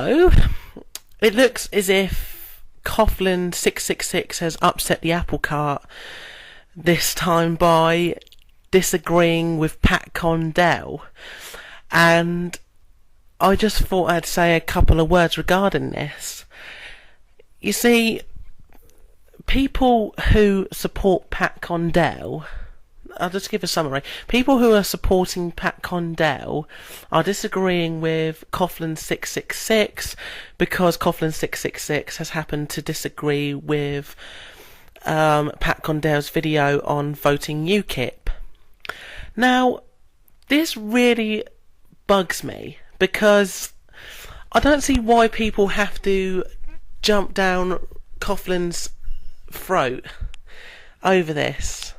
So, it looks as if Coughlin 666 has upset the apple cart this time by disagreeing with patcondell, and I just thought I'd say a couple of words regarding this. You see, people who support patcondell, I'll just give a summary. People who are supporting patcondell are disagreeing with Coughlin 666 because Coughlin 666 has happened to disagree with patcondell's video on voting UKIP. Now, this really bugs me because I don't see why people have to jump down Coughlin's throat over this.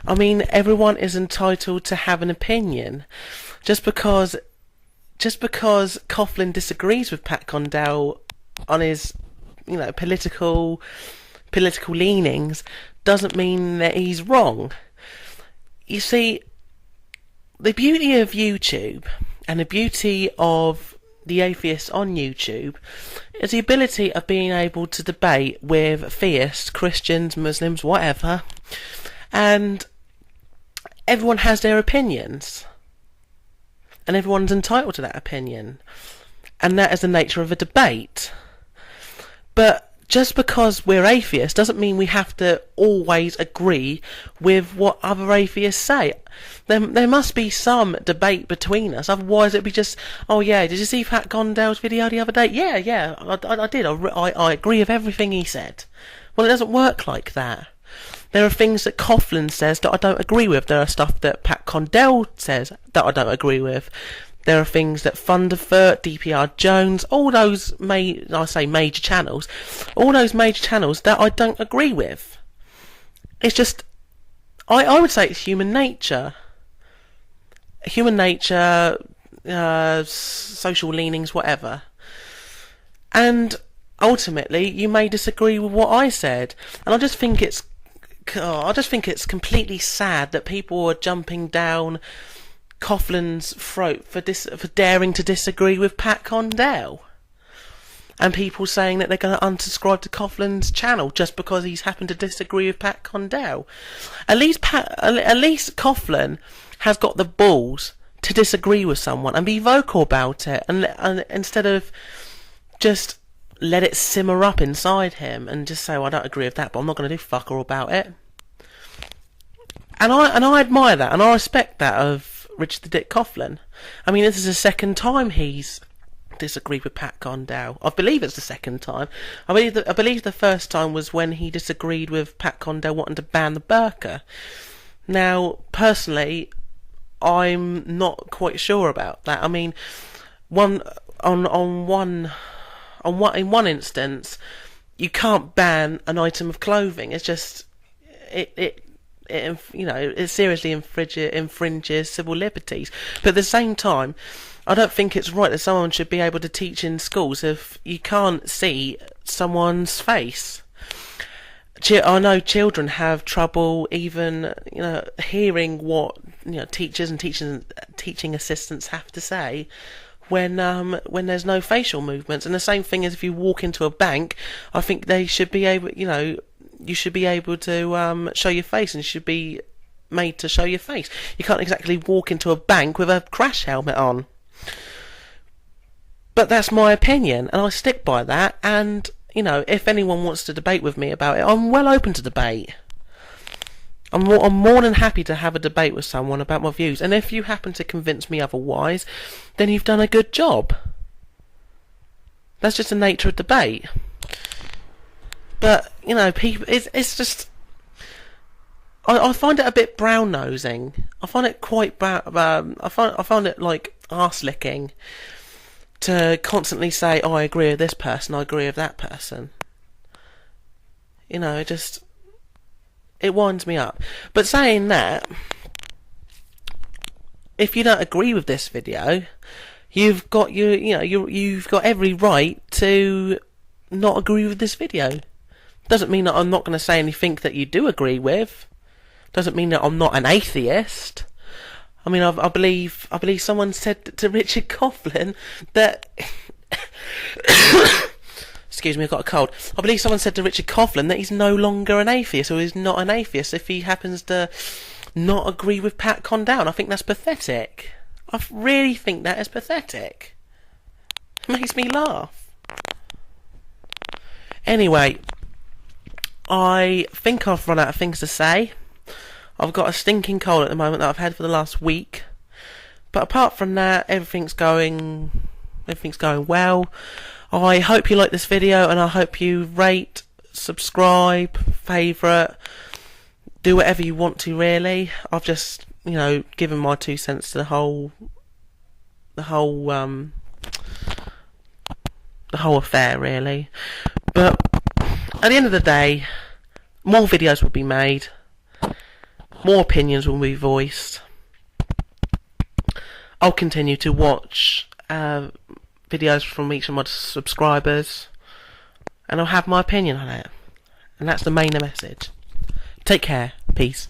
I mean, everyone is entitled to have an opinion. Just because Coughlin disagrees with patcondell on his, political leanings doesn't mean that he's wrong. You see, the beauty of YouTube and the beauty of the atheists on YouTube is the ability of being able to debate with theists, Christians, Muslims, whatever, and everyone has their opinions, and everyone's entitled to that opinion, and that is the nature of a debate. But just because we're atheists doesn't mean we have to always agree with what other atheists say. There must be some debate between us, otherwise it'd be just, oh yeah, did you see patcondell's video the other day? Yeah, I did. I agree with everything he said. Well, it doesn't work like that. There are things that Coughlin says that I don't agree with. There are stuff that patcondell says that I don't agree with. There are things that Thunderfoot, DPR Jones, all those major channels, all those major channels that I don't agree with. It's just, I would say it's human nature. Human nature, social leanings, whatever. And ultimately, you may disagree with what I said. And I just think it's completely sad that people are jumping down Coughlin's throat for daring to disagree with patcondell, and people saying that they're going to unsubscribe to Coughlin's channel just because he's happened to disagree with patcondell. At least Coughlin has got the balls to disagree with someone and be vocal about it, and instead of just let it simmer up inside him and just say, well, I don't agree with that, but I'm not going to do fuck all about it. And I admire that, and I respect that of Richard the Dick Coughlin. I mean, this is the second time he's disagreed with patcondell. I believe it's the second time. I believe the first time was when he disagreed with patcondell wanting to ban the burqa. Now, personally, I'm not quite sure about that. I mean, in one instance, you can't ban an item of clothing. It's just it seriously infringes civil liberties. But at the same time, I don't think it's right that someone should be able to teach in schools if you can't see someone's face. I know children have trouble even, hearing what teachers and teaching assistants have to say when there's no facial movements. And the same thing as if you walk into a bank, I think they should be able, you should be able to show your face, and you should be made to show your face. You can't exactly walk into a bank with a crash helmet on. But that's my opinion, and I stick by that. And, if anyone wants to debate with me about it, I'm well open to debate. I'm more than happy to have a debate with someone about my views. And if you happen to convince me otherwise, then you've done a good job. That's just the nature of debate. But, people, it's just, I find it a bit brown-nosing. I find it quite I find it like arse-licking to constantly say, oh, I agree with this person, I agree with that person. It winds me up. But saying that, if you don't agree with this video, you've got you've got every right to not agree with this video. Doesn't mean that I'm not going to say anything that you do agree with. Doesn't mean that I'm not an atheist. I mean, I believe someone said to Richard Coughlin that Excuse me, I've got a cold. I believe someone said to Richard Coughlan that he's no longer an atheist, or he's not an atheist if he happens to not agree with Pat Condell. And I think that's pathetic. I really think that is pathetic. It makes me laugh. Anyway, I think I've run out of things to say. I've got a stinking cold at the moment that I've had for the last week. But apart from that, everything's going well. I hope you like this video, and I hope you rate, subscribe, favourite, do whatever you want to, really. I've just, given my 2 cents to the whole affair, really. But at the end of the day, more videos will be made, more opinions will be voiced. I'll continue to watch videos from each of my subscribers, and I'll have my opinion on it. And that's the main message. Take care. Peace.